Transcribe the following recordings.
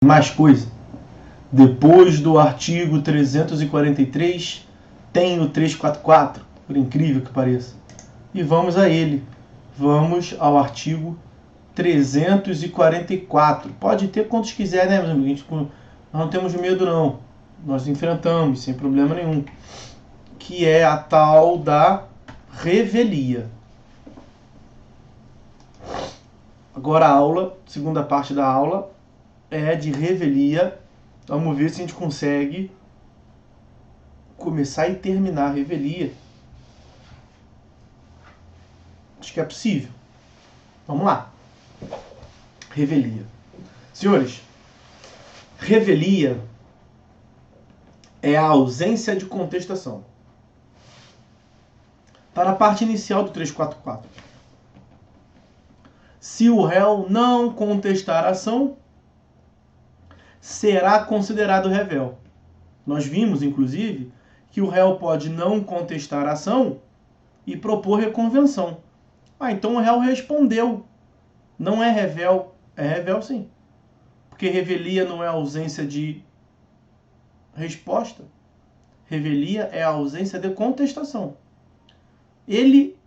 Mais coisa. Depois do artigo 343, tem o 344, por incrível que pareça. E vamos a ele. Vamos ao artigo 344. Pode ter quantos quiser, né, meus amigos? Nós não temos medo, não. Nós enfrentamos, sem problema nenhum. Que é a tal da revelia. Agora a aula, segunda parte da aula, é de revelia. Vamos ver se a gente consegue começar e terminar a revelia. Acho que é possível. Vamos lá. Revelia. Senhores, revelia é a ausência de contestação. Está na parte inicial do 344. Se o réu não contestar a ação, será considerado revel. Nós vimos, inclusive, que o réu pode não contestar a ação e propor reconvenção. Então o réu respondeu. Não é revel. É revel, sim. Porque revelia não é ausência de resposta. Revelia é a ausência de contestação. Ele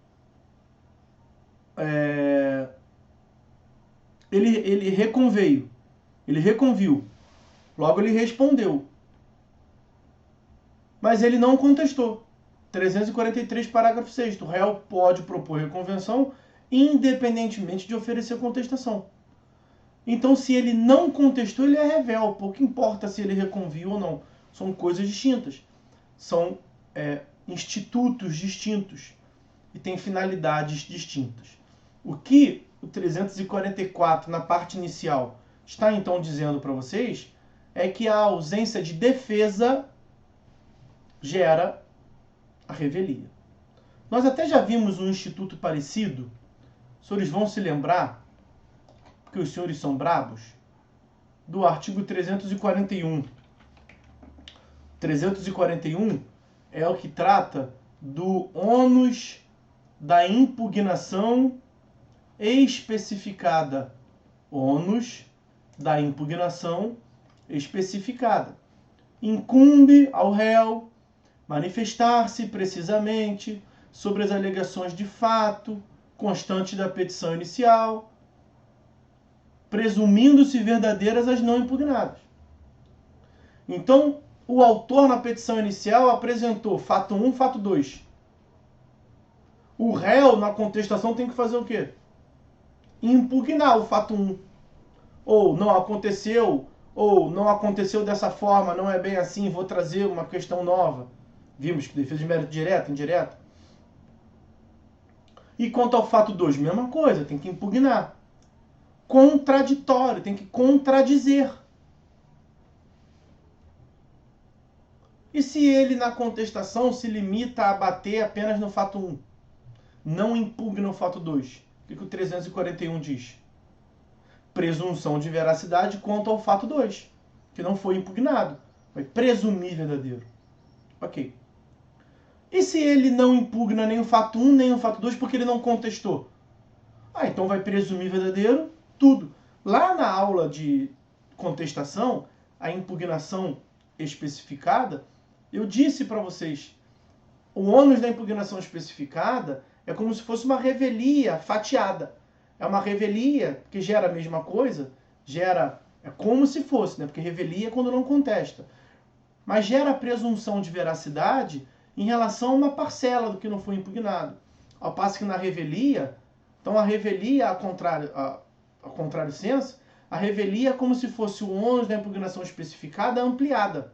reconveio. Ele reconviu. Logo ele respondeu. Mas ele não contestou. 343, parágrafo 6º. O réu pode propor reconvenção independentemente de oferecer contestação. Então, se ele não contestou, ele é revel. Pouco importa se ele reconviu ou não. São coisas distintas. São institutos distintos. E têm finalidades distintas. O que o 344, na parte inicial, está então dizendo para vocês é que a ausência de defesa gera a revelia. Nós até já vimos um instituto parecido. Os senhores vão se lembrar, porque os senhores são brabos, do artigo 341. 341 é o que trata do ônus da impugnação especificada. Ônus da impugnação especificada. Incumbe ao réu manifestar-se precisamente sobre as alegações de fato constantes da petição inicial, presumindo-se verdadeiras as não impugnadas. Então, o autor na petição inicial apresentou fato 1, fato 2. O réu, na contestação, tem que fazer o quê? Impugnar o fato 1. Ou não aconteceu dessa forma, não é bem assim, vou trazer uma questão nova. Vimos que defesa de mérito direto, indireta. E quanto ao fato 2, mesma coisa, tem que impugnar. Contraditório, tem que contradizer. E se ele, na contestação, se limita a bater apenas no fato 1? Não impugna o fato 2. O que o 341 diz? Presunção de veracidade quanto ao fato 2, que não foi impugnado. Vai presumir verdadeiro. Ok. E se ele não impugna nem o fato 1, nem o fato 2, porque ele não contestou? Então vai presumir verdadeiro tudo. Lá na aula de contestação, a impugnação especificada, eu disse para vocês, o ônus da impugnação especificada é como se fosse uma revelia fatiada. É uma revelia que gera a mesma coisa, é como se fosse, né? Porque revelia é quando não contesta. Mas gera a presunção de veracidade em relação a uma parcela do que não foi impugnado. Ao passo que na revelia, então a revelia, ao contrário senso, a revelia é como se fosse o ônus da impugnação especificada ampliada.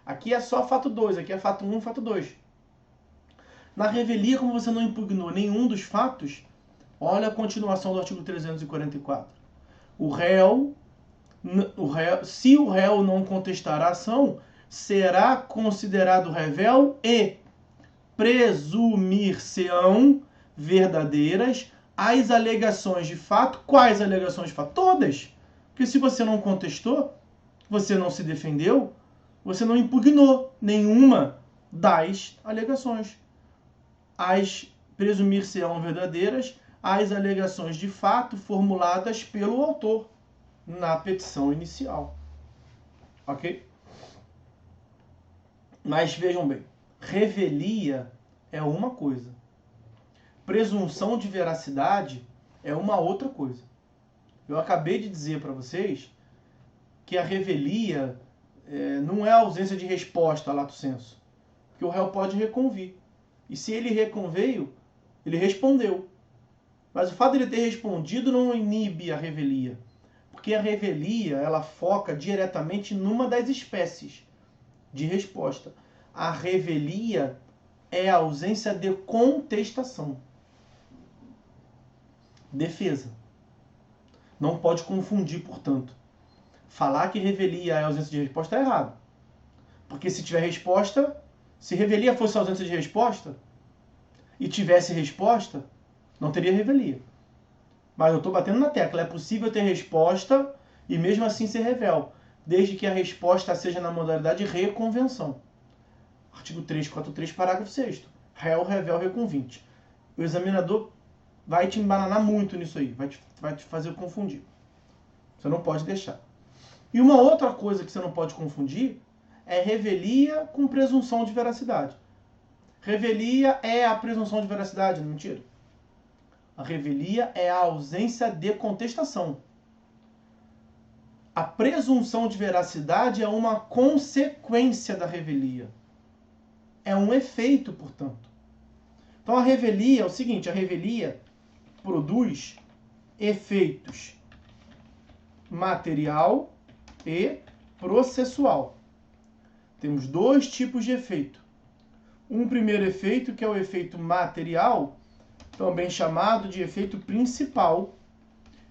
Aqui é só fato 2, aqui é fato 1, fato 2. Na revelia, como você não impugnou nenhum dos fatos, olha a continuação do artigo 344. Se o réu não contestar a ação, será considerado revel e presumir-se-ão verdadeiras as alegações de fato. Quais alegações de fato? Todas. Porque se você não contestou, você não se defendeu, você não impugnou nenhuma das alegações. As presumir-se-ão verdadeiras as alegações de fato formuladas pelo autor na petição inicial. Ok? Mas vejam bem, revelia é uma coisa. Presunção de veracidade é uma outra coisa. Eu acabei de dizer para vocês que a revelia não é a ausência de resposta lato sensu, que o réu pode reconvir. E se ele reconveio, ele respondeu. Mas o fato de ele ter respondido não inibe a revelia, porque a revelia ela foca diretamente numa das espécies de resposta. A revelia é a ausência de contestação. Defesa. Não pode confundir, portanto. Falar que revelia é ausência de resposta é errado. Porque se tiver resposta, se revelia fosse ausência de resposta e tivesse resposta, não teria revelia. Mas eu estou batendo na tecla. É possível ter resposta e mesmo assim ser revel, desde que a resposta seja na modalidade reconvenção. Artigo 343, parágrafo 6º. Réu, revel, reconvinte. O examinador vai te embananar muito nisso aí. Vai te fazer confundir. Você não pode deixar. E uma outra coisa que você não pode confundir é revelia com presunção de veracidade. Revelia é a presunção de veracidade, mentira. A revelia é a ausência de contestação. A presunção de veracidade é uma consequência da revelia. É um efeito, portanto. Então a revelia é o seguinte, a revelia produz efeitos material e processual. Temos dois tipos de efeito. Um primeiro efeito, que é o efeito material, também chamado de efeito principal,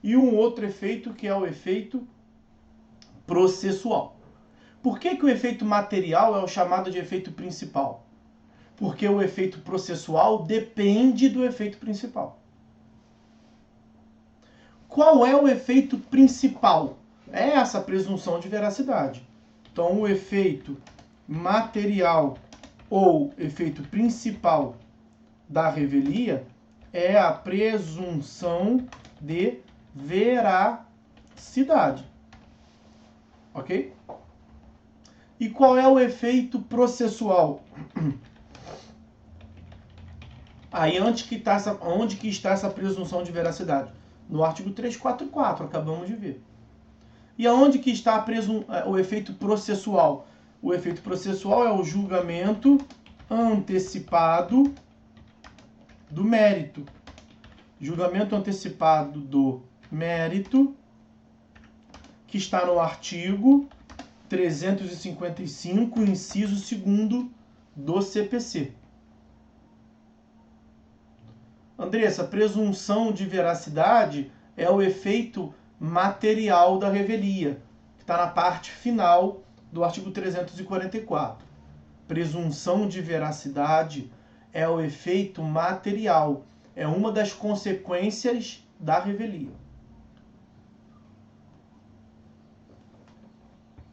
e um outro efeito, que é o efeito processual. Por que o efeito material é o chamado de efeito principal? Porque o efeito processual depende do efeito principal. Qual é o efeito principal? É essa presunção de veracidade. Então, o efeito material ou efeito principal da revelia é a presunção de veracidade. Ok? E qual é o efeito processual? Aí, onde que está essa presunção de veracidade? No artigo 344, acabamos de ver. E aonde que está o efeito processual? O efeito processual é o julgamento antecipado do mérito. Julgamento antecipado do mérito, que está no artigo 355, inciso 2º do CPC. Andressa, presunção de veracidade é o efeito material da revelia, que está na parte final do artigo 344. Presunção de veracidade é o efeito material, é uma das consequências da revelia.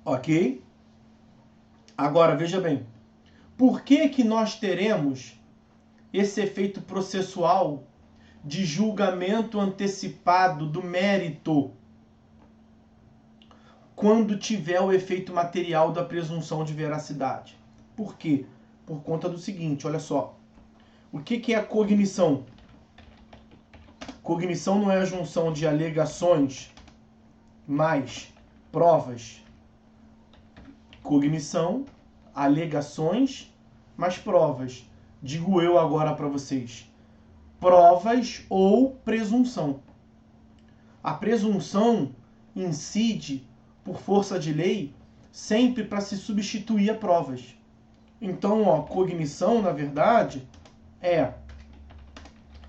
Ok? Agora, veja bem, por que nós teremos esse efeito processual de julgamento antecipado do mérito quando tiver o efeito material da presunção de veracidade? Por quê? Por conta do seguinte, olha só. O que é a cognição? Cognição não é a junção de alegações mais provas. Cognição, alegações mais provas. Digo eu agora para vocês. Provas ou presunção. A presunção incide, por força de lei, sempre para se substituir a provas. Então, cognição, na verdade, é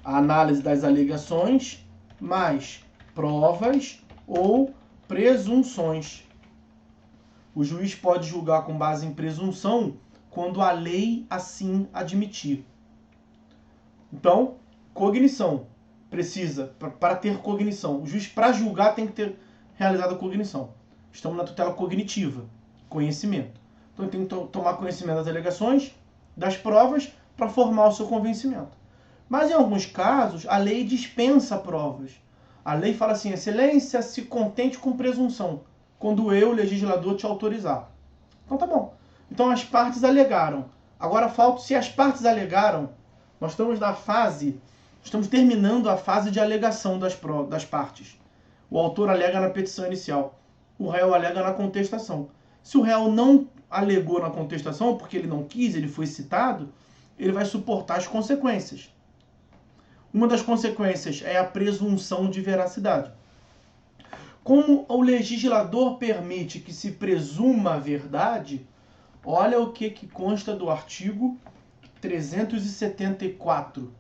a análise das alegações mais provas ou presunções. O juiz pode julgar com base em presunção quando a lei assim admitir. Então, cognição precisa, para ter cognição, o juiz para julgar tem que ter realizado a cognição. Estamos na tutela cognitiva, conhecimento. Então ele tem que tomar conhecimento das alegações, das provas, para formar o seu convencimento. Mas em alguns casos, a lei dispensa provas. A lei fala assim, excelência, se contente com presunção. quando eu, legislador, te autorizar. Então tá bom. Então as partes alegaram. Agora falta, se as partes alegaram, nós estamos terminando a fase de alegação das partes. O autor alega na petição inicial, o réu alega na contestação. Se o réu não alegou na contestação, porque ele não quis, ele foi citado, ele vai suportar as consequências. Uma das consequências é a presunção de veracidade. Como o legislador permite que se presuma a verdade, olha o que consta do artigo 374.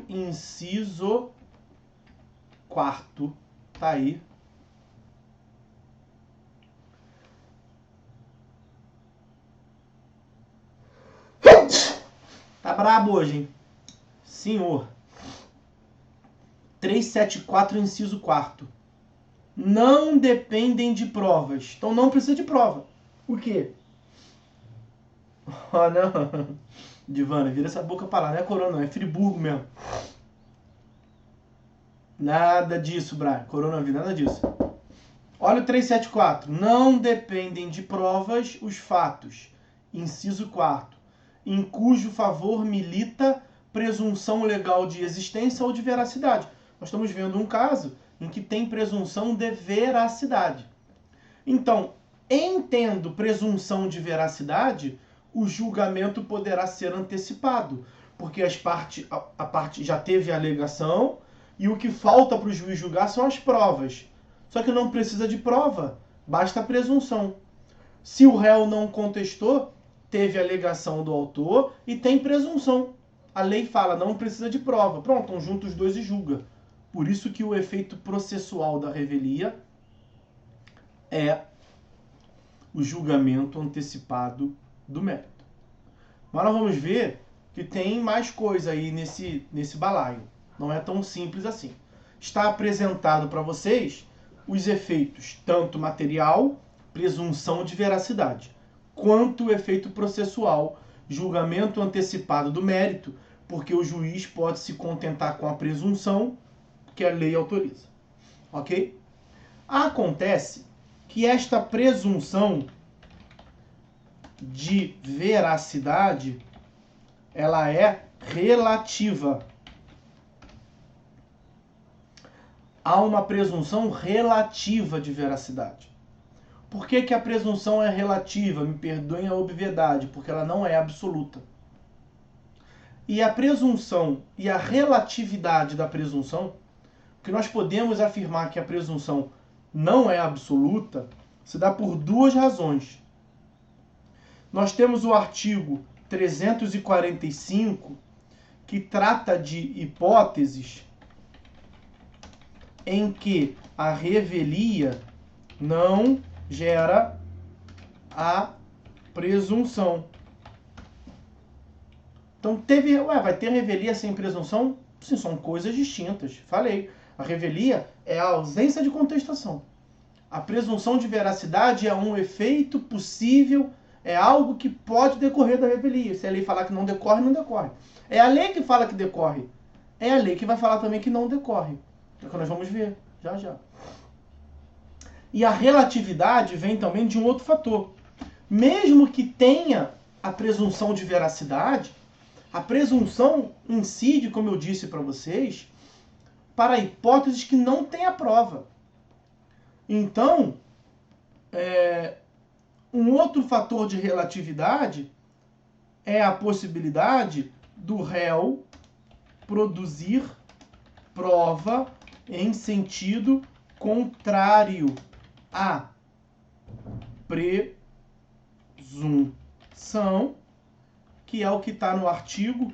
Inciso 4º. Tá aí. Tá brabo hoje, hein? Senhor. 374, inciso 4º. Não dependem de provas. Então não precisa de prova. O quê? Oh, não. Divana, vira essa boca pra lá. Não é corona, não. É Friburgo mesmo. Nada disso, Brian. Coronavírus, nada disso. Olha o 374. Não dependem de provas os fatos. Inciso 4º. Em cujo favor milita presunção legal de existência ou de veracidade. Nós estamos vendo um caso em que tem presunção de veracidade. Então, entendo presunção de veracidade, o julgamento poderá ser antecipado, porque a parte já teve a alegação e o que falta para o juiz julgar são as provas. Só que não precisa de prova, basta a presunção. Se o réu não contestou, teve a alegação do autor e tem presunção. A lei fala, não precisa de prova. Pronto, então junta os dois e julga. Por isso que o efeito processual da revelia é o julgamento antecipado do mérito. Mas nós vamos ver que tem mais coisa aí nesse balaio. Não é tão simples assim. Está apresentado para vocês os efeitos, tanto material, presunção de veracidade, quanto o efeito processual, julgamento antecipado do mérito, porque o juiz pode se contentar com a presunção que a lei autoriza. Ok? Acontece que esta presunção de veracidade, ela é relativa. Há uma presunção relativa de veracidade. Por que a presunção é relativa? Me perdoem a obviedade, porque ela não é absoluta. E a presunção e a relatividade da presunção, que nós podemos afirmar que a presunção não é absoluta, se dá por duas razões. Nós temos o artigo 345, que trata de hipóteses em que a revelia não gera a presunção. Então vai ter revelia sem presunção? Sim, são coisas distintas. Falei, a revelia é a ausência de contestação. A presunção de veracidade é um efeito possível, é algo que pode decorrer da revelia. Se a lei falar que não decorre, não decorre. É a lei que fala que decorre. É a lei que vai falar também que não decorre. É o que nós vamos ver já já. E a relatividade vem também de um outro fator. Mesmo que tenha a presunção de veracidade, a presunção incide, como eu disse para vocês, para hipóteses que não têm a prova. Então, um outro fator de relatividade é a possibilidade do réu produzir prova em sentido contrário à presunção, que é o que está no artigo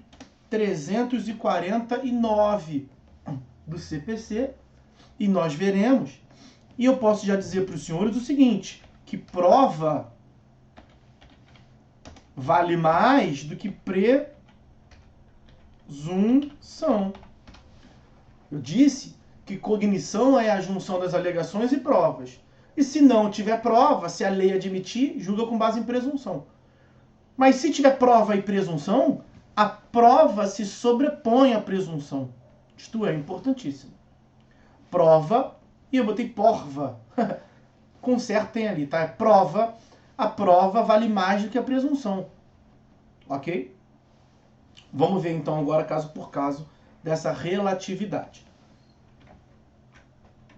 349 do CPC, e nós veremos, e eu posso já dizer para os senhores o seguinte, que prova vale mais do que presunção. Eu disse que cognição é a junção das alegações e provas. E se não tiver prova, se a lei admitir, julga com base em presunção. Mas se tiver prova e presunção, a prova se sobrepõe à presunção. Isto é importantíssimo. Prova, e eu botei porva. Consertem ali, tá? É prova. A prova vale mais do que a presunção. Ok? Vamos ver então agora, caso por caso, dessa relatividade.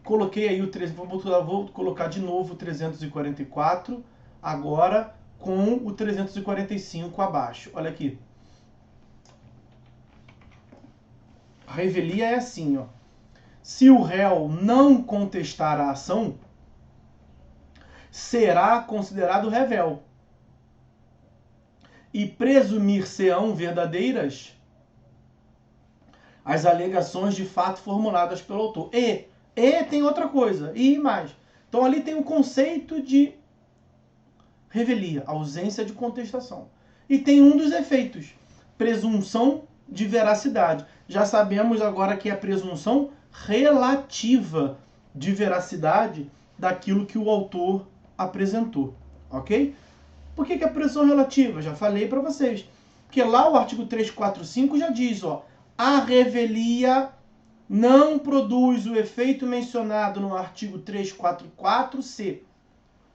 Coloquei aí o 300, vou colocar de novo o 344, agora com o 345 abaixo. Olha aqui. A revelia é assim, ó. Se o réu não contestar a ação, será considerado revel. E presumir-se-ão verdadeiras as alegações de fato formuladas pelo autor. E tem outra coisa, e mais. Então ali tem o conceito de revelia, ausência de contestação. E tem um dos efeitos, presunção de veracidade. Já sabemos agora que é a presunção relativa de veracidade daquilo que o autor apresentou, ok? Por que é presunção relativa? Já falei para vocês. Porque lá o artigo 345 já diz, ó, a revelia não produz o efeito mencionado no artigo 344-C.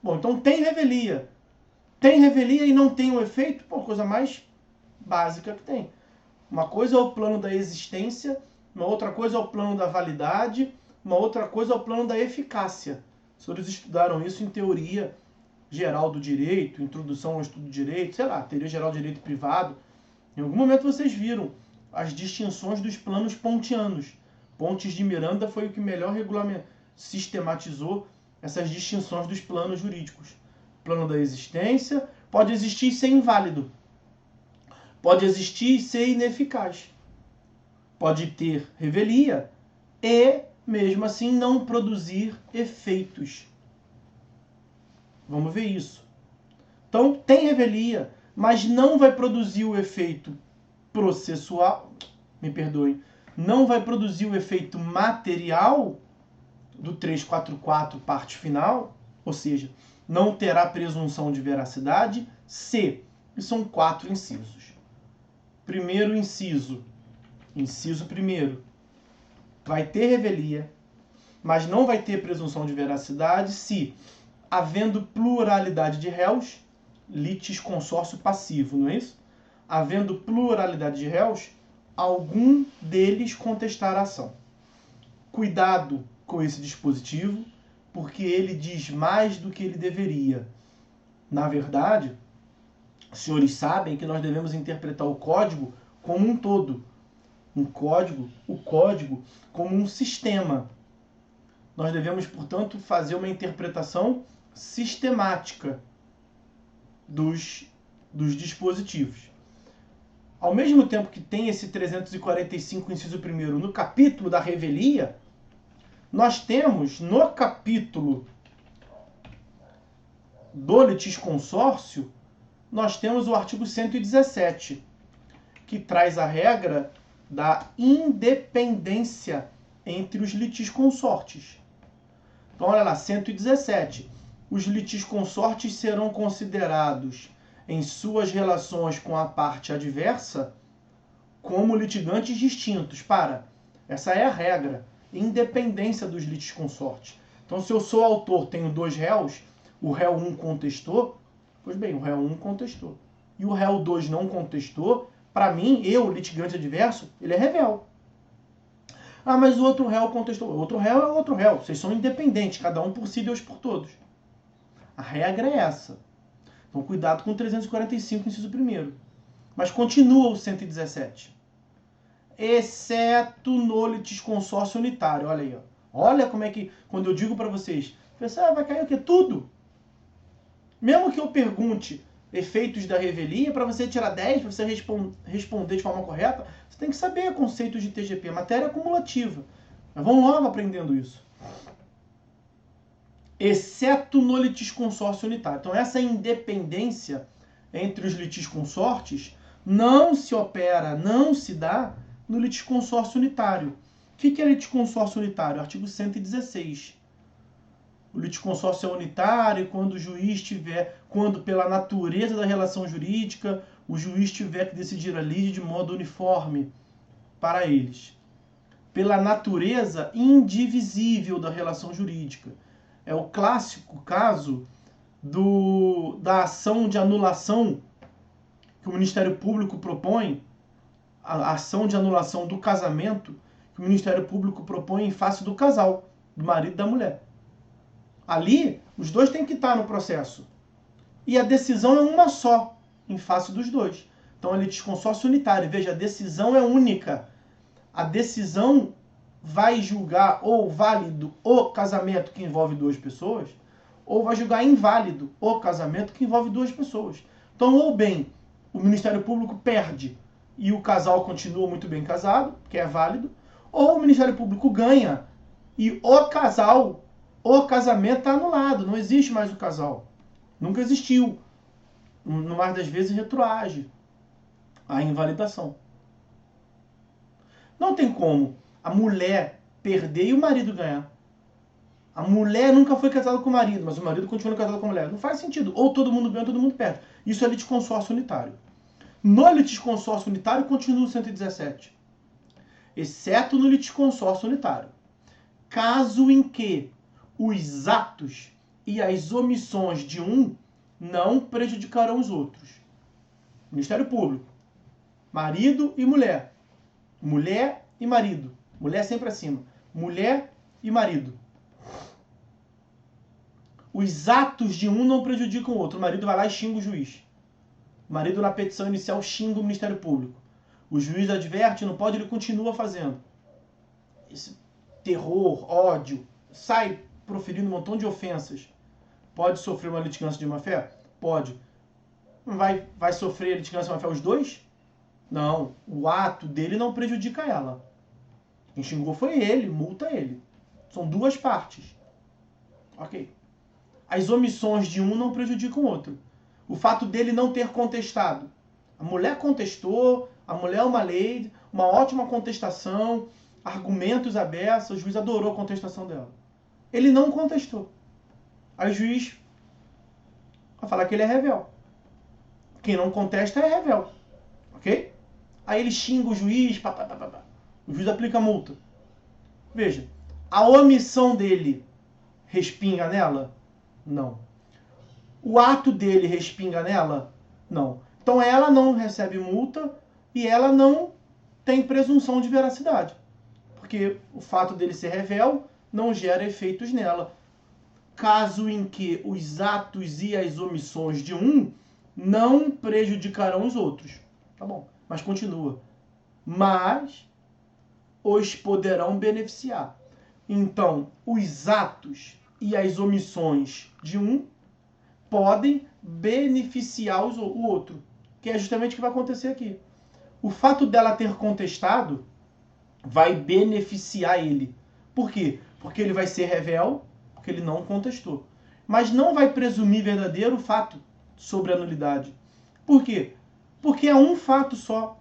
Bom, então tem revelia. Tem revelia e não tem o efeito? Pô, coisa mais básica que tem. Uma coisa é o plano da existência, uma outra coisa é o plano da validade, uma outra coisa é o plano da eficácia. Os senhores estudaram isso em teoria geral do direito, introdução ao estudo do direito, sei lá, teoria geral do direito privado. Em algum momento vocês viram as distinções dos planos pontianos. Pontes de Miranda foi o que melhor sistematizou essas distinções dos planos jurídicos. Plano da existência pode existir e ser inválido. Pode existir e ser ineficaz. Pode ter revelia e, mesmo assim, não produzir efeitos. Vamos ver isso. Então, tem revelia, mas não vai produzir o efeito processual, me perdoem, não vai produzir o efeito material do 344, parte final, ou seja, não terá presunção de veracidade, se, e são 4 incisos. Primeiro inciso, inciso primeiro, vai ter revelia, mas não vai ter presunção de veracidade se, havendo pluralidade de réus, litisconsórcio passivo, não é isso? Havendo pluralidade de réus, algum deles contestar a ação. Cuidado com esse dispositivo, porque ele diz mais do que ele deveria. Na verdade, os senhores sabem que nós devemos interpretar o código como um todo. O código como um sistema. Nós devemos, portanto, fazer uma interpretação sistemática dos dispositivos. Ao mesmo tempo que tem esse 345, inciso 1º, no capítulo da revelia, nós temos no capítulo do litisconsórcio, nós temos o artigo 117, que traz a regra da independência entre os litisconsortes. Então, olha lá, 117. Os litisconsortes serão considerados, em suas relações com a parte adversa, como litigantes distintos. Essa é a regra. Independência dos litisconsortes. Então, se eu sou autor, tenho 2 réus, o réu 1 contestou, pois bem, o réu 1 contestou. E o réu 2 não contestou, para mim, eu, litigante adverso, ele é revel. Ah, mas o outro réu contestou. O outro réu é o outro réu. Vocês são independentes, cada um por si, Deus por todos. A regra é essa. Então, cuidado com o 345, inciso 1º. Mas continua o 117. Exceto no litisconsórcio unitário. Olha aí, ó. Olha como é que, quando eu digo para vocês, vai cair o quê? Tudo. Mesmo que eu pergunte efeitos da revelia, para você tirar 10, para você responder de forma correta, você tem que saber conceitos de TGP, matéria acumulativa. Mas vamos logo aprendendo isso. Exceto no litisconsórcio unitário. Então, essa independência entre os litisconsortes não se opera, não se dá no litisconsórcio unitário. O que é litisconsórcio unitário? Artigo 116. O litisconsórcio é unitário quando o juiz tiver, quando pela natureza da relação jurídica, o juiz tiver que decidir a lide de modo uniforme para eles, pela natureza indivisível da relação jurídica. É o clássico caso da ação de anulação que o Ministério Público propõe, a ação de anulação do casamento que o Ministério Público propõe em face do casal, do marido e da mulher. Ali, os dois têm que estar no processo. E a decisão é uma só, em face dos dois. Então, é litisconsórcio unitário. Veja, a decisão é única. A decisão vai julgar ou válido o casamento que envolve duas pessoas, ou vai julgar inválido o casamento que envolve duas pessoas. Então, ou bem, o Ministério Público perde e o casal continua muito bem casado, que é válido, ou o Ministério Público ganha e o casamento está anulado, não existe mais o casal. Nunca existiu. No mais das vezes retroage a invalidação. Não tem como a mulher perder e o marido ganhar. A mulher nunca foi casada com o marido, mas o marido continua casado com a mulher. Não faz sentido. Ou todo mundo ganha ou todo mundo perde. Isso é litisconsórcio unitário. No litisconsórcio unitário continua o 117. Exceto no litisconsórcio unitário. Caso em que os atos e as omissões de um não prejudicarão os outros. Ministério Público. Marido e mulher. Mulher e marido. Mulher sempre acima. Mulher e marido. Os atos de um não prejudicam o outro. O marido vai lá e xinga o juiz. O marido, na petição inicial, xinga o Ministério Público. O juiz adverte, não pode, ele continua fazendo. Esse terror, ódio, sai proferindo um montão de ofensas. Pode sofrer uma litigância de má-fé? Pode. Vai sofrer litigância de má-fé os dois? Não. O ato dele não prejudica ela. Quem xingou foi ele, multa ele. São duas partes. Ok. As omissões de um não prejudicam o outro. O fato dele não ter contestado. A mulher contestou, a mulher é uma lei, uma ótima contestação, argumentos abertos, o juiz adorou a contestação dela. Ele não contestou. Aí o juiz vai falar que ele é revel. Quem não contesta é revel. Ok? Aí ele xinga o juiz, o juiz aplica a multa. Veja, a omissão dele respinga nela? Não. O ato dele respinga nela? Não. Então ela não recebe multa e ela não tem presunção de veracidade. Porque o fato dele ser revel não gera efeitos nela. Caso em que os atos e as omissões de um não prejudicarão os outros. Tá bom, mas continua. Mas os poderão beneficiar. Então, os atos e as omissões de um podem beneficiar o outro. Que é justamente o que vai acontecer aqui. O fato dela ter contestado vai beneficiar ele. Por quê? Porque ele vai ser revel, porque ele não contestou. Mas não vai presumir verdadeiro o fato sobre a nulidade. Por quê? Porque é um fato só.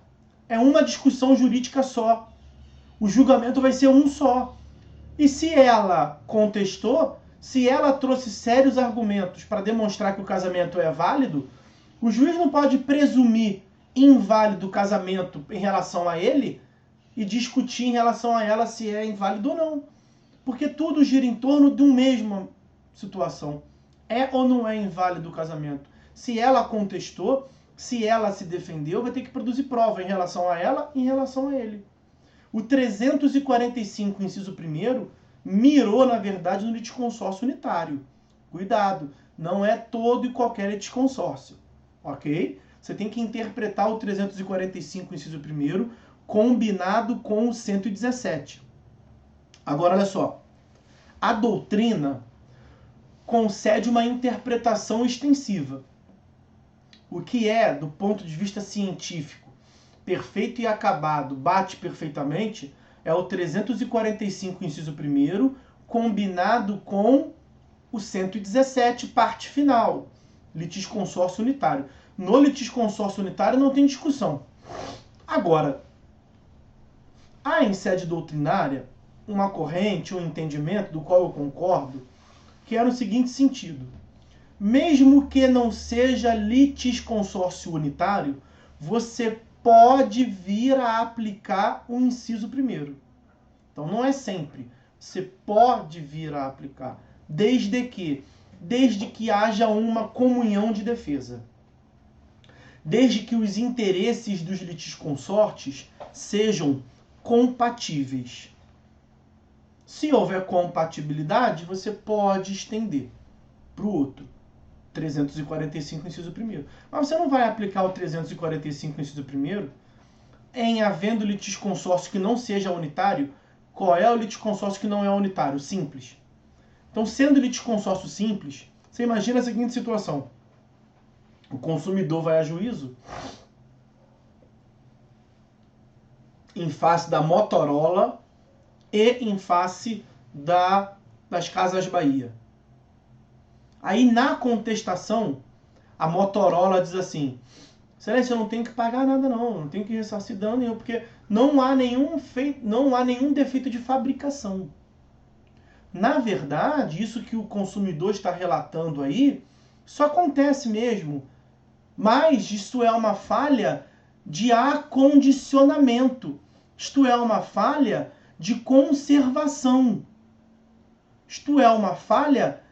É uma discussão jurídica só. O julgamento vai ser um só. E se ela contestou, se ela trouxe sérios argumentos para demonstrar que o casamento é válido, o juiz não pode presumir inválido o casamento em relação a ele e discutir em relação a ela se é inválido ou não. Porque tudo gira em torno de uma mesma situação. É ou não é inválido o casamento? Se ela contestou, se ela se defendeu, vai ter que produzir prova em relação a ela e em relação a ele. O 345, inciso 1º, mirou, na verdade, no litisconsórcio unitário. Cuidado, não é todo e qualquer litisconsórcio. Ok? Você tem que interpretar o 345, inciso 1º, combinado com o 117. Agora, olha só. A doutrina concede uma interpretação extensiva. O que é, do ponto de vista científico, perfeito e acabado, bate perfeitamente, é o 345, inciso 1º, combinado com o 117, parte final, litisconsórcio unitário. No litisconsórcio unitário não tem discussão. Agora, há em sede doutrinária uma corrente, um entendimento, do qual eu concordo, que é no seguinte sentido. Mesmo que não seja litisconsórcio unitário, você pode vir a aplicar o inciso primeiro. Então não é sempre. Você pode vir a aplicar. Desde que haja uma comunhão de defesa. Desde que os interesses dos litisconsortes sejam compatíveis. Se houver compatibilidade, você pode estender para o outro. 345, inciso 1º. Mas você não vai aplicar o 345, inciso 1º em havendo litisconsórcio que não seja unitário. Qual é o litisconsórcio que não é unitário? Simples. Então, sendo litisconsórcio simples, você imagina a seguinte situação. O consumidor vai a juízo em face da Motorola e em face das Casas Bahia. Aí, na contestação, a Motorola diz assim: Excelência, eu não tenho que pagar nada não tenho que ressarcir dano nenhum, porque não há nenhum defeito de fabricação. Na verdade, isso que o consumidor está relatando aí, isso acontece mesmo, mas isso é uma falha de acondicionamento. Isto é uma falha de conservação. Isto é uma falha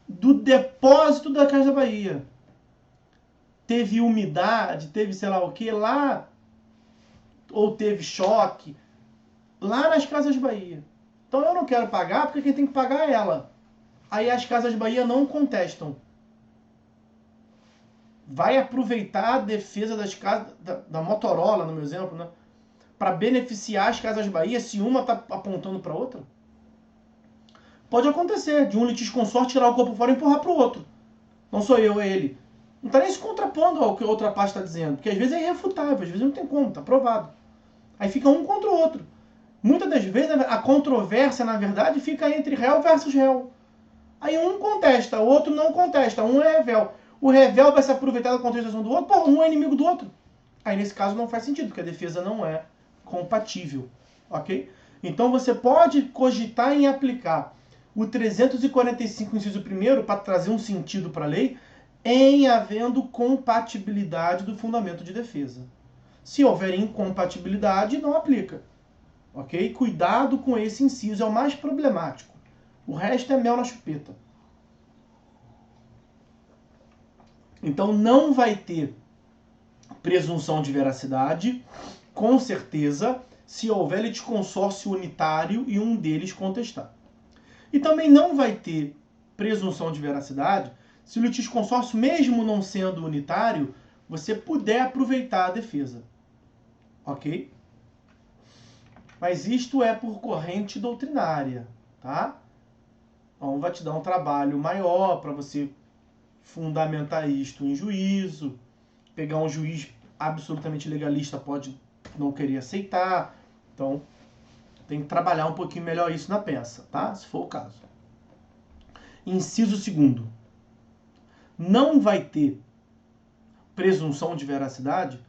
do depósito da Casa Bahia. Teve umidade, teve sei lá o que lá, ou teve choque, lá nas Casas Bahia. Então eu não quero pagar, porque quem tem que pagar é ela. Aí as Casas Bahia não contestam. Vai aproveitar a defesa das casas, da Motorola, no meu exemplo, né, para beneficiar as Casas Bahia se uma está apontando para outra? Pode acontecer, de um litisconsorte tirar o corpo fora e empurrar para o outro. Não sou eu, é ele. Não está nem se contrapondo ao que a outra parte está dizendo, porque às vezes é irrefutável, às vezes não tem como, está provado. Aí fica um contra o outro. Muitas das vezes a controvérsia, na verdade, fica entre réu versus réu. Aí um contesta, o outro não contesta, um é revel. O revel vai se aproveitar da contestação do outro, pô, um é inimigo do outro. Aí nesse caso não faz sentido, porque a defesa não é compatível, ok? Então você pode cogitar em aplicar o 345, inciso 1º, para trazer um sentido para a lei, em havendo compatibilidade do fundamento de defesa. Se houver incompatibilidade, não aplica. Ok? Cuidado com esse inciso, é o mais problemático. O resto é mel na chupeta. Então não vai ter presunção de veracidade, com certeza, se houver litisconsórcio unitário e um deles contestar. E também não vai ter presunção de veracidade se o litisconsórcio, mesmo não sendo unitário, você puder aproveitar a defesa. Ok? Mas isto é por corrente doutrinária, tá? Então vai te dar um trabalho maior para você fundamentar isto em juízo. Pegar um juiz absolutamente legalista pode não querer aceitar. Então tem que trabalhar um pouquinho melhor isso na peça, tá? Se for o caso. Inciso 2º. Não vai ter presunção de veracidade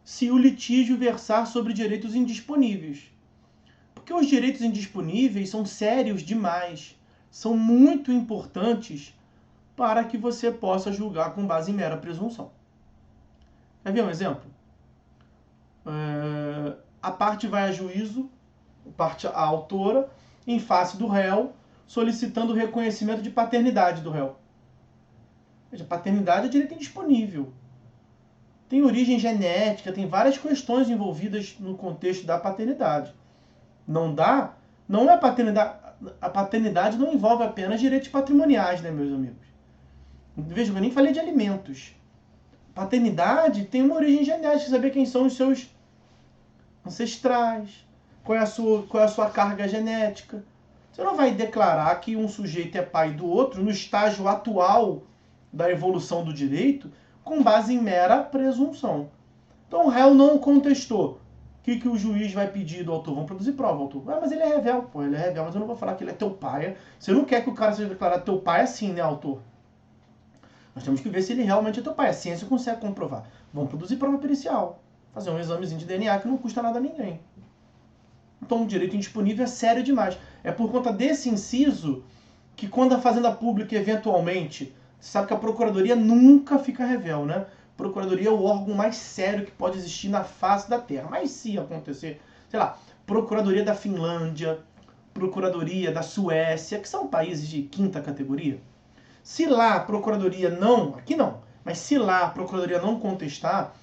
se o litígio versar sobre direitos indisponíveis. Porque os direitos indisponíveis são sérios demais, são muito importantes para que você possa julgar com base em mera presunção. Quer ver um exemplo? A parte vai a juízo, a autora, em face do réu, solicitando o reconhecimento de paternidade do réu. Veja, paternidade é direito indisponível. Tem origem genética, tem várias questões envolvidas no contexto da paternidade. Não é paternidade. A paternidade não envolve apenas direitos patrimoniais, né, meus amigos? Veja, eu nem falei de alimentos. Paternidade tem uma origem genética, saber quem são os seus ancestrais, qual é a sua carga genética. Você não vai declarar que um sujeito é pai do outro no estágio atual da evolução do direito com base em mera presunção. Então o réu não contestou. O que o juiz vai pedir do autor? Vamos produzir prova, autor. Mas ele é revel. Pô, ele é revel, mas eu não vou falar que ele é teu pai. Você não quer que o cara seja declarado teu pai assim, né, autor? Nós temos que ver se ele realmente é teu pai. A ciência consegue comprovar. Vamos produzir prova pericial. Fazer um examezinho de DNA que não custa nada a ninguém. Então o direito indisponível é sério demais. É por conta desse inciso que quando a Fazenda Pública eventualmente... Você sabe que a Procuradoria nunca fica revel, né? Procuradoria é o órgão mais sério que pode existir na face da Terra. Mas se acontecer, sei lá, Procuradoria da Finlândia, Procuradoria da Suécia, que são países de quinta categoria, se lá a Procuradoria não, aqui não, mas se lá a Procuradoria não contestar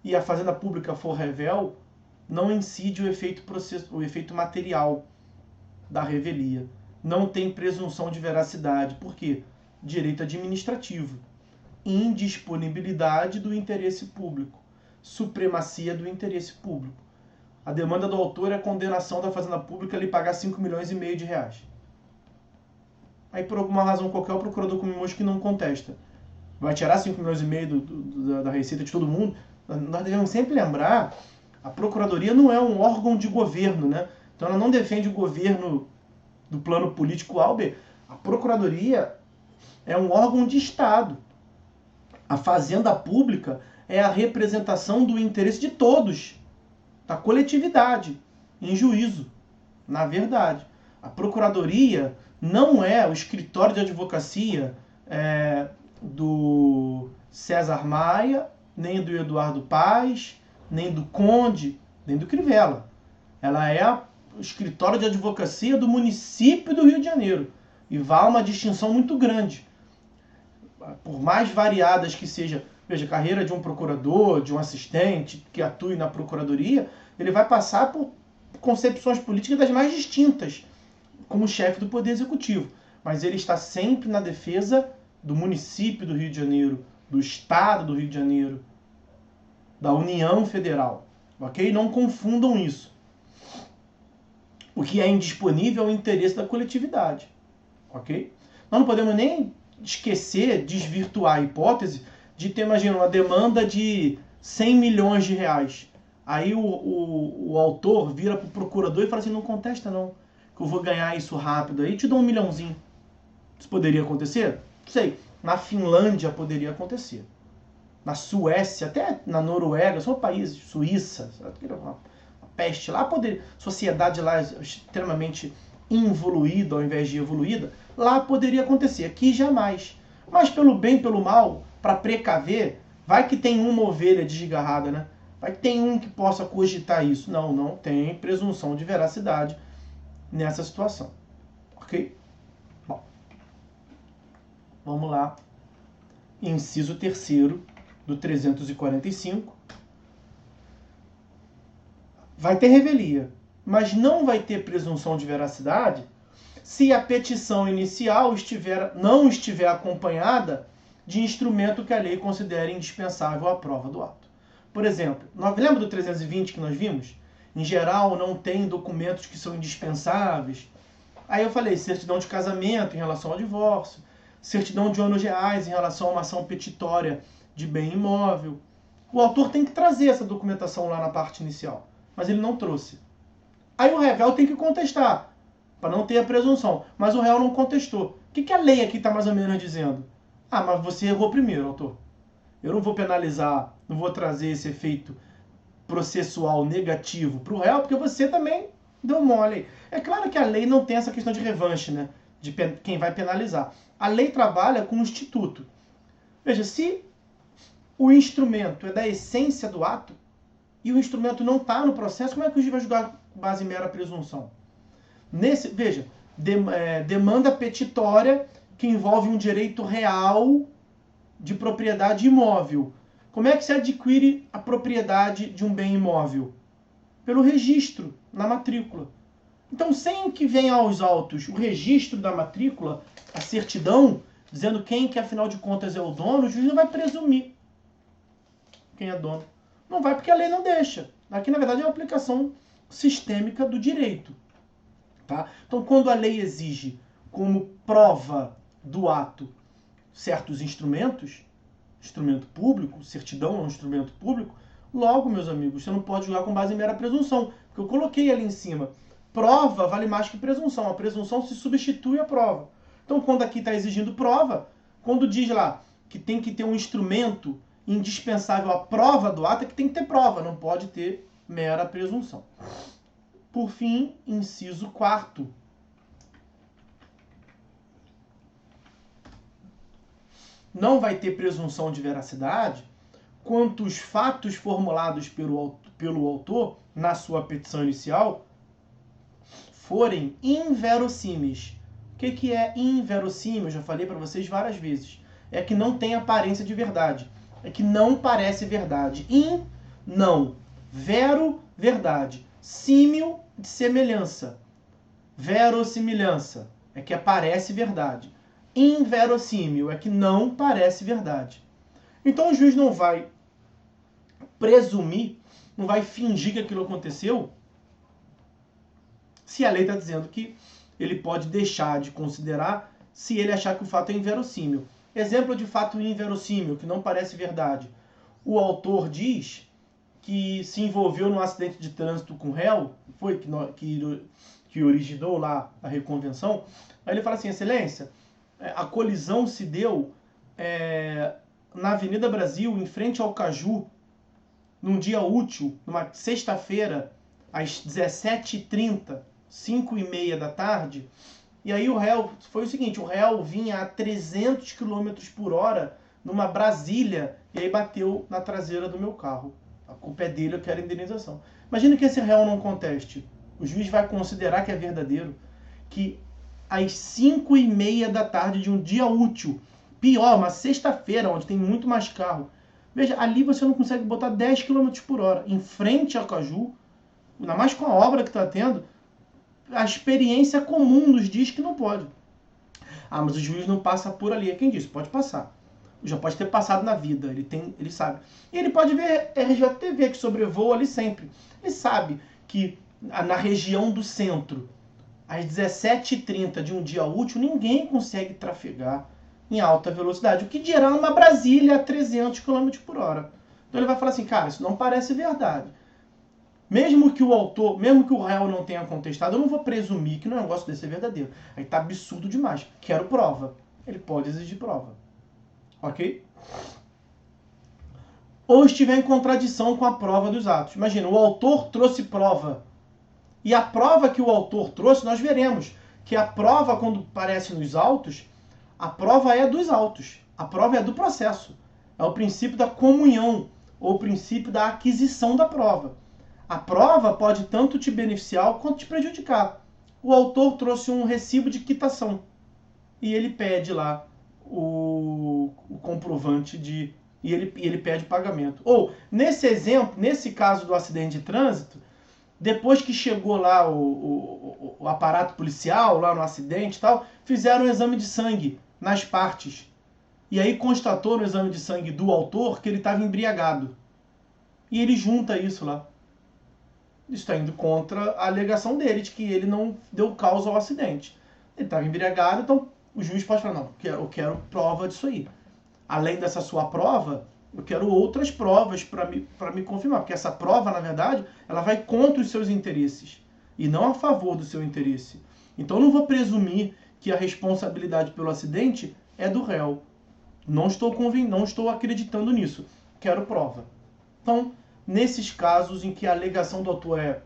e a Fazenda Pública for revel, não incide o efeito material da revelia. Não tem presunção de veracidade. Por quê? Direito administrativo. Indisponibilidade do interesse público. Supremacia do interesse público. A demanda do autor é a condenação da Fazenda Pública a lhe pagar 5,5 milhões de reais. Aí, por alguma razão qualquer, o procurador Kumimoshi que não contesta. Vai tirar 5,5 milhões da receita de todo mundo? Nós devemos sempre lembrar, a Procuradoria não é um órgão de governo, né? Então ela não defende o governo do plano político Alber. A Procuradoria é um órgão de Estado. A Fazenda Pública é a representação do interesse de todos, da coletividade, em juízo, na verdade. A Procuradoria não é o escritório de advocacia do César Maia, nem do Eduardo Paes, nem do Conde, nem do Crivella. Ela é o escritório de advocacia do município do Rio de Janeiro. E vale uma distinção muito grande. Por mais variadas que seja, veja, a carreira de um procurador, de um assistente que atue na Procuradoria, ele vai passar por concepções políticas das mais distintas, como chefe do Poder Executivo. Mas ele está sempre na defesa do município do Rio de Janeiro, do Estado do Rio de Janeiro, da União Federal. Ok? Não confundam isso. O que é indisponível é o interesse da coletividade. Ok? Nós não podemos nem esquecer, desvirtuar a hipótese de ter, imagina, uma demanda de 100 milhões de reais. Aí o autor vira para o procurador e fala assim, não contesta não, que eu vou ganhar isso rápido, aí te dou 1 milhãozinho. Isso poderia acontecer? Não sei. Na Finlândia poderia acontecer. Na Suécia, até na Noruega, são países, Suíça, uma peste lá, sociedade lá extremamente involuída ao invés de evoluída, lá poderia acontecer, aqui jamais. Mas pelo bem, pelo mal, para precaver, vai que tem uma ovelha desgarrada, né? Vai que tem um que possa cogitar isso. Não, não tem presunção de veracidade nessa situação. Ok? Bom, vamos lá. Inciso 3º do 345. Vai ter revelia, mas não vai ter presunção de veracidade se a petição inicial não estiver acompanhada de instrumento que a lei considere indispensável à prova do ato. Por exemplo, lembra do 320 que nós vimos? Em geral, não tem documentos que são indispensáveis. Aí eu falei, certidão de casamento em relação ao divórcio, certidão de ônus reais em relação a uma ação petitória de bem imóvel. O autor tem que trazer essa documentação lá na parte inicial, mas ele não trouxe. Aí o réu tem que contestar, para não ter a presunção. Mas o réu não contestou. O que a lei aqui está mais ou menos dizendo? Ah, mas você errou primeiro, autor. Eu não vou penalizar, não vou trazer esse efeito processual negativo para o réu, porque você também deu mole. É claro que a lei não tem essa questão de revanche, né? De quem vai penalizar. A lei trabalha com o instituto. Veja, se o instrumento é da essência do ato e o instrumento não está no processo, como é que o juiz vai julgar com base em mera presunção? Veja, demanda petitória que envolve um direito real de propriedade imóvel. Como é que se adquire a propriedade de um bem imóvel? Pelo registro na matrícula. Então, sem que venha aos autos o registro da matrícula, a certidão, dizendo quem que afinal de contas é o dono, o juiz não vai presumir quem é dono. Não vai porque a lei não deixa. Aqui, na verdade, é uma aplicação sistêmica do direito. Tá? Então, quando a lei exige como prova do ato certos instrumentos, instrumento público, certidão é um instrumento público, logo, meus amigos, você não pode julgar com base em mera presunção. Porque eu coloquei ali em cima. Prova vale mais que presunção. A presunção se substitui à prova. Então, quando aqui está exigindo prova, quando diz lá que tem que ter um instrumento indispensável à prova do ato, é que tem que ter prova, não pode ter mera presunção. Por fim, inciso 4º. Não vai ter presunção de veracidade quanto os fatos formulados pelo autor na sua petição inicial forem inverossímeis. O que é inverossímil? Eu já falei para vocês várias vezes. É que não tem aparência de verdade. É que não parece verdade. Não. Vero, verdade. Símil, de semelhança. Verossimilhança. É que aparece verdade. Inverossímil é que não parece verdade. Então o juiz não vai presumir, não vai fingir que aquilo aconteceu, se a lei está dizendo que ele pode deixar de considerar se ele achar que o fato é inverossímil. Exemplo de fato inverossímil, que não parece verdade. O autor diz que se envolveu num acidente de trânsito com réu, foi que originou lá a reconvenção. Aí ele fala assim, excelência, a colisão se deu na Avenida Brasil, em frente ao Caju, num dia útil, numa sexta-feira, às 17h30, 5h30 da tarde. E aí o réu, foi o seguinte, o réu vinha a 300 km por hora numa Brasília e aí bateu na traseira do meu carro. A culpa é dele, eu quero indenização. Imagina que esse réu não conteste. O juiz vai considerar que é verdadeiro, que às 5h30 da tarde de um dia útil, pior, uma sexta-feira, onde tem muito mais carro, veja, ali você não consegue botar 10 km por hora em frente ao Caju, ainda mais com a obra que está tendo, a experiência comum nos diz que não pode. Ah, mas o juiz não passa por ali. É quem disse? Pode passar. Já pode ter passado na vida, ele sabe. E ele pode ver RJTV, que sobrevoa ali sempre. Ele sabe que na região do centro, às 17h30 de um dia útil, ninguém consegue trafegar em alta velocidade. O que dirá uma Brasília a 300 km por hora. Então ele vai falar assim, cara, isso não parece verdade. Mesmo que o réu não tenha contestado, eu não vou presumir que o negócio desse é verdadeiro. Aí tá absurdo demais. Quero prova. Ele pode exigir prova. Ok? Ou estiver em contradição com a prova dos atos. Imagina, o autor trouxe prova. E a prova que o autor trouxe, nós veremos que a prova, quando aparece nos autos, a prova é dos autos. A prova é do processo. É o princípio da comunhão, ou o princípio da aquisição da prova. A prova pode tanto te beneficiar quanto te prejudicar. O autor trouxe um recibo de quitação e ele pede lá o comprovante e ele pede pagamento. Ou, nesse exemplo, nesse caso do acidente de trânsito, depois que chegou lá o aparato policial, lá no acidente e tal, fizeram um exame de sangue nas partes. E aí constatou no exame de sangue do autor que ele estava embriagado. E ele junta isso lá. Isso está indo contra a alegação dele, de que ele não deu causa ao acidente. Ele estava embriagado, então o juiz pode falar, não, eu quero prova disso aí. Além dessa sua prova, eu quero outras provas para me confirmar, porque essa prova, na verdade, ela vai contra os seus interesses e não a favor do seu interesse. Então eu não vou presumir que a responsabilidade pelo acidente é do réu. Não estou acreditando nisso. Quero prova. Então, nesses casos em que a alegação do autor é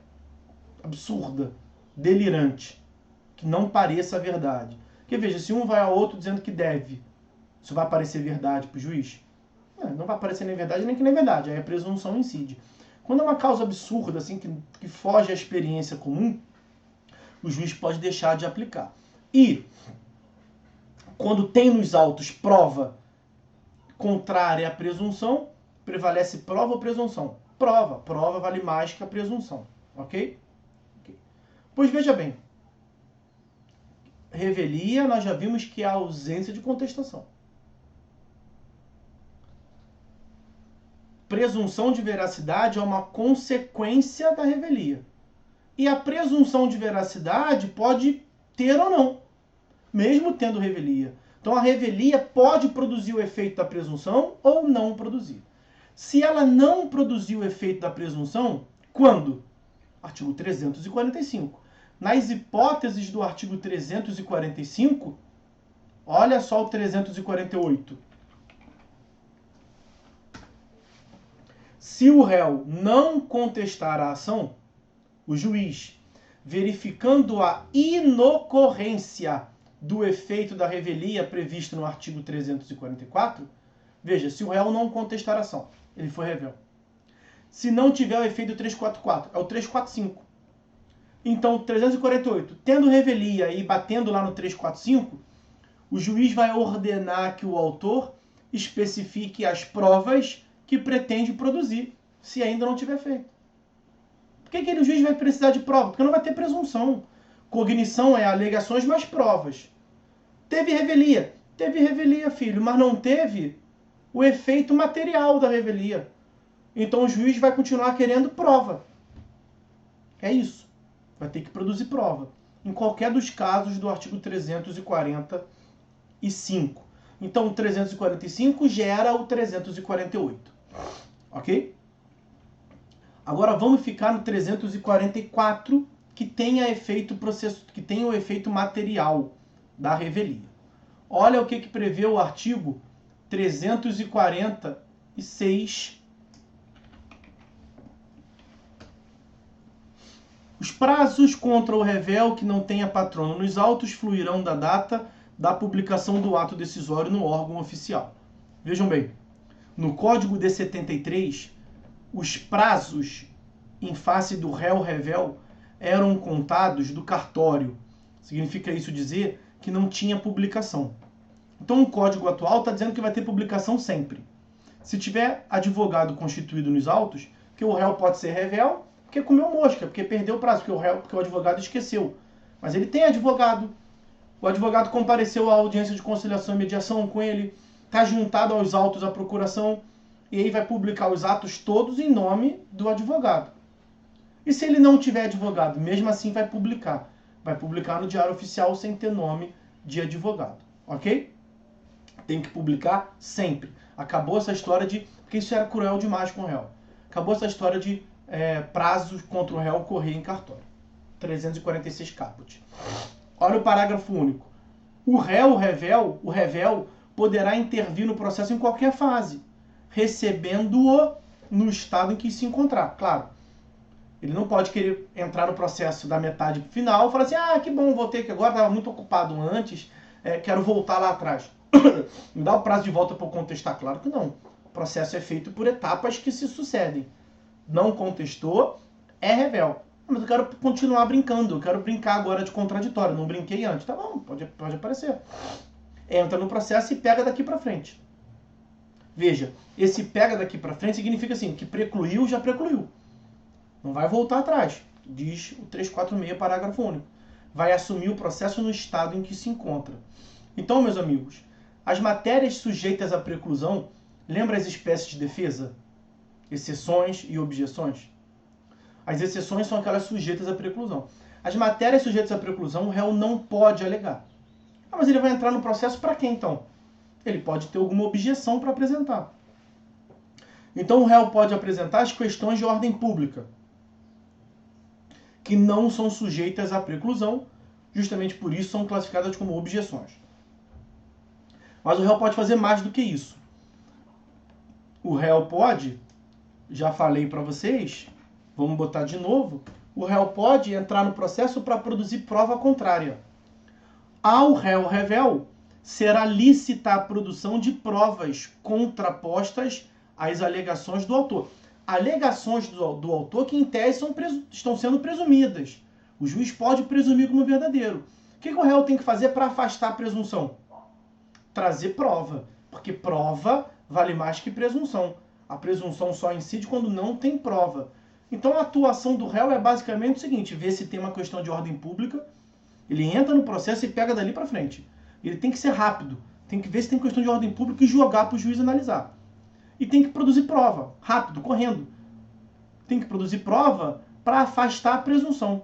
absurda, delirante, que não pareça verdade. Porque veja, se um vai ao outro dizendo que deve, isso vai parecer verdade para o juiz? Não vai parecer nem verdade nem que nem verdade, aí a presunção incide. Quando é uma causa absurda, assim, que foge à experiência comum, o juiz pode deixar de aplicar. E, quando tem nos autos prova contrária à presunção, prevalece prova ou presunção? Prova. Prova vale mais que a presunção. Ok? Pois veja bem. Revelia, nós já vimos que é a ausência de contestação. Presunção de veracidade é uma consequência da revelia. E a presunção de veracidade pode ter ou não, mesmo tendo revelia. Então a revelia pode produzir o efeito da presunção ou não produzir. Se ela não produzir o efeito da presunção, quando? Artigo 345. Nas hipóteses do artigo 345, olha só o 348. Se o réu não contestar a ação, o juiz, verificando a inocorrência do efeito da revelia previsto no artigo 344, veja, se o réu não contestar a ação. ele foi revel. Se não tiver o efeito do 344, é o 345. Então, 348, tendo revelia e batendo lá no 345, o juiz vai ordenar que o autor especifique as provas que pretende produzir, se ainda não tiver feito. Por que o juiz vai precisar de prova? Porque não vai ter presunção. Cognição é alegações mais provas. Teve revelia, filho, mas não teve o efeito material da revelia. Então o juiz vai continuar querendo prova. É isso. Vai ter que produzir prova. Em qualquer dos casos do artigo 345. Então o 345 gera o 348. Ok? Agora vamos ficar no 344, que tem o efeito material da revelia. Olha o que prevê o artigo 346. Os prazos contra o revel que não tenha patrono nos autos fluirão da data da publicação do ato decisório no órgão oficial. Vejam bem, no Código de 73, os prazos em face do réu revel eram contados do cartório. Significa isso dizer que não tinha publicação. Então o Código atual está dizendo que vai ter publicação sempre. Se tiver advogado constituído nos autos, que o réu pode ser revel, porque comeu mosca, porque perdeu o prazo, porque o advogado esqueceu. Mas ele tem advogado. O advogado compareceu à audiência de conciliação e mediação com ele, está juntado aos autos a procuração, e aí vai publicar os atos todos em nome do advogado. E se ele não tiver advogado, mesmo assim vai publicar. Vai publicar no Diário Oficial sem ter nome de advogado. Ok? Tem que publicar sempre. Acabou essa história de... Porque isso era cruel demais com o réu. Acabou essa história de prazos contra o réu correr em cartório. 346 caput. Olha o parágrafo único. O revel, poderá intervir no processo em qualquer fase, recebendo-o no estado em que se encontrar. Claro, ele não pode querer entrar no processo da metade final e falar assim, que bom, voltei aqui agora, estava muito ocupado antes, quero voltar lá atrás. Me dá o prazo de volta para eu contestar? Claro que não. O processo é feito por etapas que se sucedem. Não contestou, é revel. Mas eu quero continuar brincando, eu quero brincar agora de contraditório, não brinquei antes. Tá bom, pode aparecer. Entra no processo e pega daqui para frente. Veja, esse pega daqui para frente significa assim, que precluiu, já precluiu. Não vai voltar atrás, diz o 346, parágrafo único. Vai assumir o processo no estado em que se encontra. Então, meus amigos, as matérias sujeitas à preclusão, lembra as espécies de defesa? Exceções e objeções? As exceções são aquelas sujeitas à preclusão. As matérias sujeitas à preclusão, o réu não pode alegar. Mas ele vai entrar no processo para quê, então? Ele pode ter alguma objeção para apresentar. Então, o réu pode apresentar as questões de ordem pública, que não são sujeitas à preclusão, justamente por isso são classificadas como objeções. Mas o réu pode fazer mais do que isso. O réu pode, já falei para vocês, vamos botar de novo, o réu pode entrar no processo para produzir prova contrária. Ao réu revel, será lícita a produção de provas contrapostas às alegações do autor. Alegações do autor que, em tese, estão sendo presumidas. O juiz pode presumir como verdadeiro. O que o réu tem que fazer para afastar a presunção? Trazer prova. Porque prova vale mais que presunção. A presunção só incide quando não tem prova. Então a atuação do réu é basicamente o seguinte, ver se tem uma questão de ordem pública, ele entra no processo e pega dali para frente. Ele tem que ser rápido, tem que ver se tem questão de ordem pública e jogar para o juiz analisar. E tem que produzir prova, rápido, correndo. Tem que produzir prova para afastar a presunção.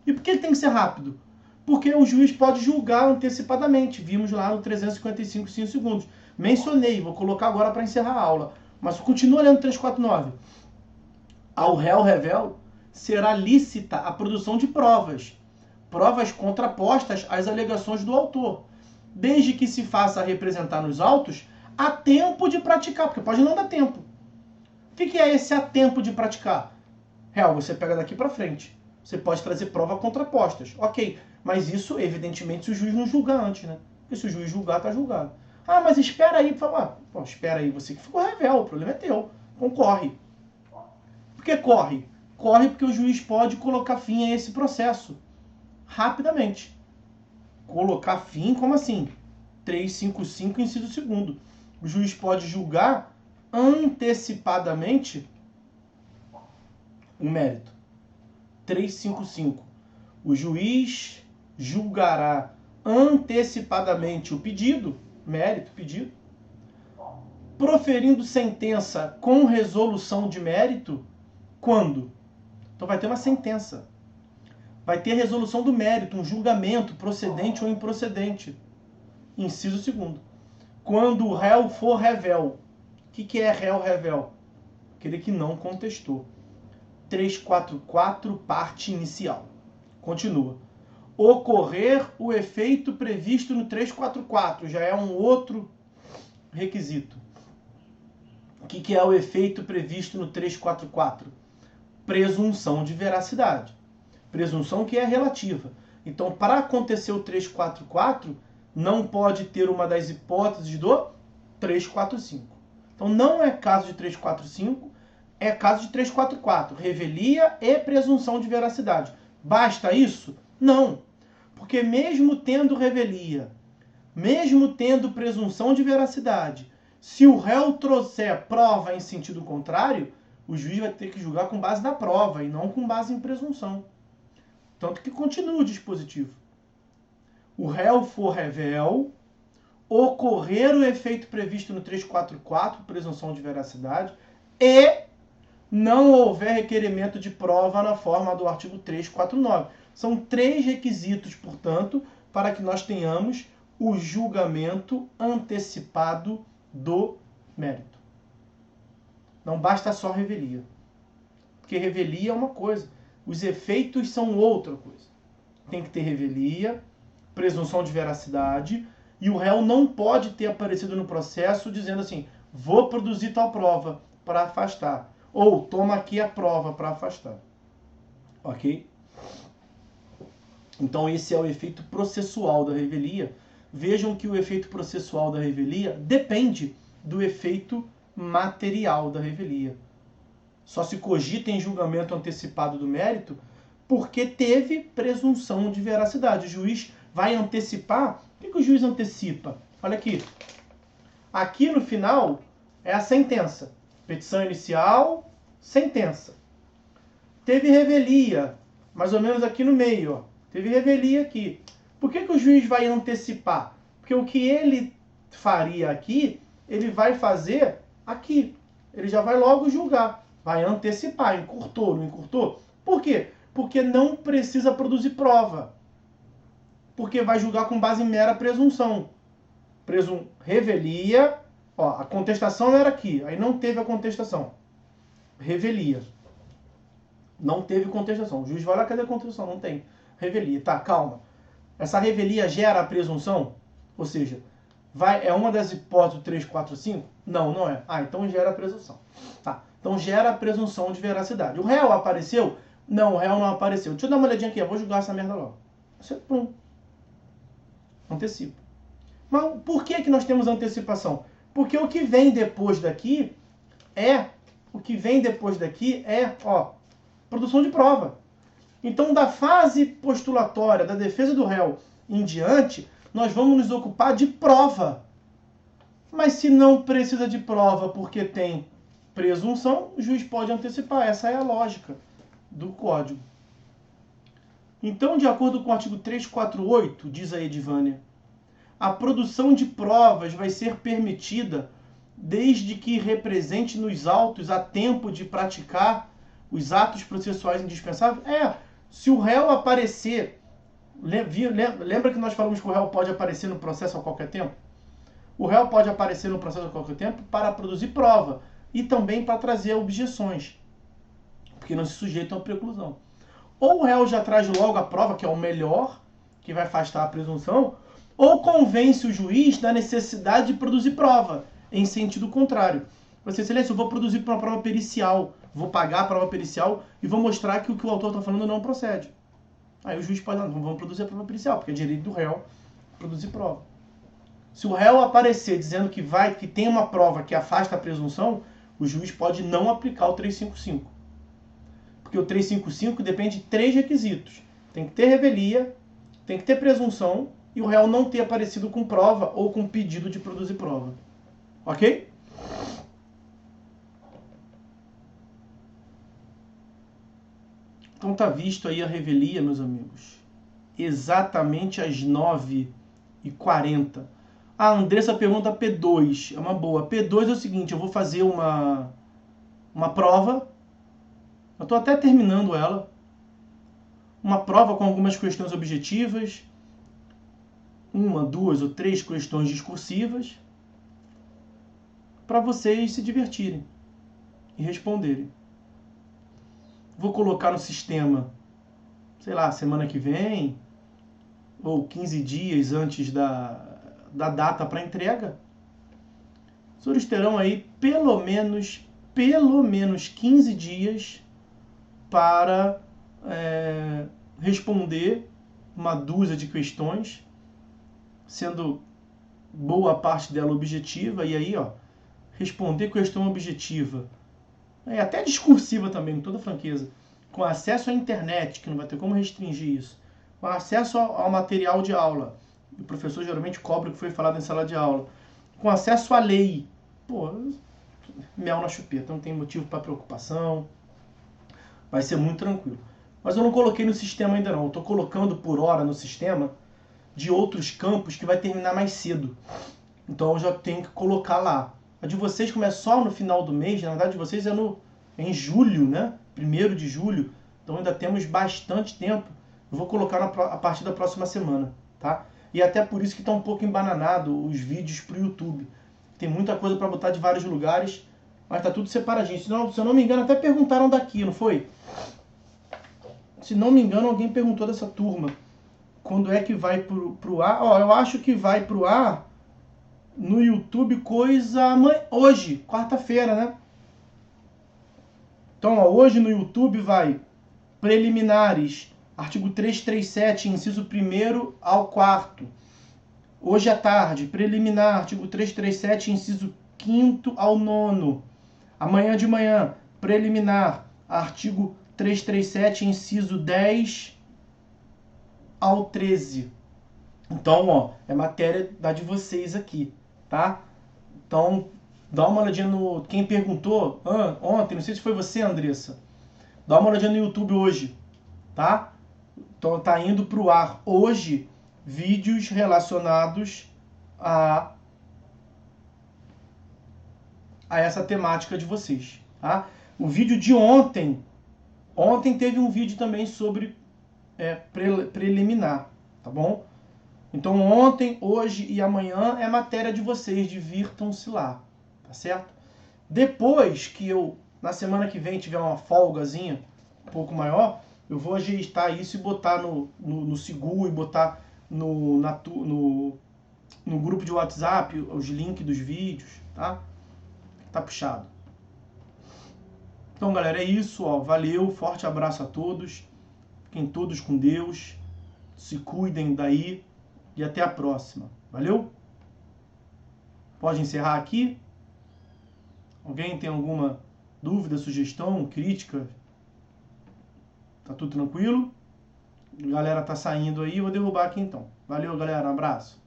E por que ele tem que ser rápido? Porque o juiz pode julgar antecipadamente. Vimos lá no 355, 5 segundos. Mencionei, vou colocar agora para encerrar a aula. Mas continua olhando 349. Ao réu revel será lícita a produção de provas contrapostas às alegações do autor, desde que se faça representar nos autos a tempo de praticar, porque pode não dar tempo. O que é esse a tempo de praticar? Réu, você pega daqui para frente. Você pode trazer provas contrapostas. Ok, mas isso, evidentemente, se o juiz não julgar antes, né? Porque se o juiz julgar, tá julgado. Mas espera aí, por favor. Espera aí, você que ficou revel, o problema é teu. Então corre. Por que corre? Corre porque o juiz pode colocar fim a esse processo rapidamente. Colocar fim, como assim? 355, inciso 2º. O juiz pode julgar antecipadamente o mérito. 355. O juiz julgará antecipadamente o pedido, mérito, pedido, proferindo sentença com resolução de mérito, quando? Então vai ter uma sentença. Vai ter a resolução do mérito, um julgamento procedente ou improcedente. Inciso 2º. Quando o réu for revel. O que é réu revel? Aquele que não contestou. 344, parte inicial. Continua. Ocorrer o efeito previsto no 344. Já é um outro requisito. O que é o efeito previsto no 344? Presunção de veracidade. Presunção que é relativa. Então, para acontecer o 344, não pode ter uma das hipóteses do 345. Então, não é caso de 345, é caso de 344. Revelia e presunção de veracidade. Basta isso? Não. Porque mesmo tendo revelia, mesmo tendo presunção de veracidade, se o réu trouxer prova em sentido contrário, o juiz vai ter que julgar com base na prova e não com base em presunção. Tanto que continua o dispositivo. O réu for revel, ocorrer o efeito previsto no 344, presunção de veracidade, e não houver requerimento de prova na forma do artigo 349. São 3 requisitos, portanto, para que nós tenhamos o julgamento antecipado do mérito. Não basta só revelia. Porque revelia é uma coisa. Os efeitos são outra coisa. Tem que ter revelia, presunção de veracidade, e o réu não pode ter aparecido no processo dizendo assim, vou produzir tal prova para afastar. Ou toma aqui a prova para afastar. Ok? Então esse é o efeito processual da revelia. Vejam que o efeito processual da revelia depende do efeito material da revelia. Só se cogita em julgamento antecipado do mérito porque teve presunção de veracidade. O juiz vai antecipar. O que o juiz antecipa? Olha aqui. Aqui no final é a sentença. Petição inicial, sentença. Teve revelia, mais ou menos aqui no meio. Ó. Teve revelia aqui. Por que o juiz vai antecipar? Porque o que ele faria aqui, ele vai fazer aqui. Ele já vai logo julgar. Vai antecipar. Encurtou, não encurtou? Por quê? Porque não precisa produzir prova. Porque vai julgar com base em mera presunção. Revelia. Ó, a contestação era aqui. Aí não teve a contestação. Revelia. Não teve contestação. O juiz vai lá, cadê a contestação? Não tem. Revelia. Tá, calma. Essa revelia gera a presunção? Ou seja, é uma das hipóteses do 345? Não, não é. Ah, então gera a presunção. Tá. Então gera a presunção de veracidade. O réu apareceu? Não, o réu não apareceu. Deixa eu dar uma olhadinha aqui. Eu vou julgar essa merda logo. Você, pum. Antecipa. Mas por que nós temos antecipação? Porque o que vem depois daqui é... produção de prova. Então, da fase postulatória da defesa do réu em diante, nós vamos nos ocupar de prova. Mas se não precisa de prova porque tem presunção, o juiz pode antecipar. Essa é a lógica do Código. Então, de acordo com o artigo 348, diz a Edivânia, a produção de provas vai ser permitida desde que represente nos autos a tempo de praticar os atos processuais indispensáveis. Se o réu aparecer... Lembra que nós falamos que o réu pode aparecer no processo a qualquer tempo? O réu pode aparecer no processo a qualquer tempo para produzir prova e também para trazer objeções, porque não se sujeitam à preclusão. Ou o réu já traz logo a prova, que é o melhor, que vai afastar a presunção, ou convence o juiz da necessidade de produzir prova, em sentido contrário. Você, excelência, eu vou produzir uma prova pericial, vou pagar a prova pericial e vou mostrar que o que o autor está falando não procede. Aí o juiz pode dizer, não, vamos produzir a prova pericial, porque é direito do réu produzir prova. Se o réu aparecer dizendo que tem uma prova que afasta a presunção, o juiz pode não aplicar o 355. Porque o 355 depende de 3 requisitos. Tem que ter revelia, tem que ter presunção e o réu não ter aparecido com prova ou com pedido de produzir prova. Ok? Então tá visto aí a revelia, meus amigos. Exatamente às 9h40. A Andressa pergunta P2. É uma boa. P2 é o seguinte, eu vou fazer uma prova. Eu estou até terminando ela. Uma prova com algumas questões objetivas. 1, 2 ou 3 questões discursivas. Para vocês se divertirem e responderem. Vou colocar no sistema, sei lá, semana que vem, ou 15 dias antes da data para entrega. Os senhores terão aí pelo menos 15 dias para responder uma dúzia de questões, sendo boa parte dela objetiva, e aí, ó, responder questão objetiva, até discursiva também, com toda franqueza, com acesso à internet, que não vai ter como restringir isso, com acesso ao material de aula, o professor geralmente cobra o que foi falado em sala de aula, com acesso à lei, pô, mel na chupeta, não tem motivo para preocupação, vai ser muito tranquilo. Mas eu não coloquei no sistema ainda não, eu estou colocando por hora no sistema de outros campos que vai terminar mais cedo, então eu já tenho que colocar lá. A de vocês começa só no final do mês, na verdade de vocês é em julho, né? 1º de julho, então ainda temos bastante tempo. Eu vou colocar a partir da próxima semana, tá? E até por isso que está um pouco embananado os vídeos para o YouTube. Tem muita coisa para botar de vários lugares, mas tá tudo separadinho. Se eu não me engano, até perguntaram daqui, não foi? Se não me engano, alguém perguntou dessa turma. Quando é que vai pro ar? Ó, eu acho que vai pro ar no YouTube hoje, quarta-feira, né? Então, ó, hoje no YouTube vai preliminares, artigo 337, inciso 1º ao 4º. Hoje à tarde, preliminar, artigo 337, inciso 5º ao 9º. Amanhã de manhã, preliminar, artigo 337, inciso 10 ao 13. Então, ó, é matéria da de vocês aqui, tá? Então, dá uma olhadinha no... Quem perguntou ontem, não sei se foi você, Andressa, dá uma olhadinha no YouTube hoje, tá? Então, tá indo pro ar hoje vídeos relacionados a essa temática de vocês, tá? O vídeo de ontem teve um vídeo também sobre preliminar, tá bom? Então ontem, hoje e amanhã é matéria de vocês, divirtam-se lá, tá certo? Depois que eu, na semana que vem, tiver uma folgazinha um pouco maior, eu vou ajeitar isso e botar no Sigu e botar no grupo de WhatsApp os links dos vídeos, tá? Tá puxado. Então, galera, é isso, ó. Valeu, forte abraço a todos. Fiquem todos com Deus. Se cuidem daí. E até a próxima. Valeu? Pode encerrar aqui? Alguém tem alguma dúvida, sugestão, crítica? Tá tudo tranquilo? A galera tá saindo aí, eu vou derrubar aqui então. Valeu, galera. Um abraço.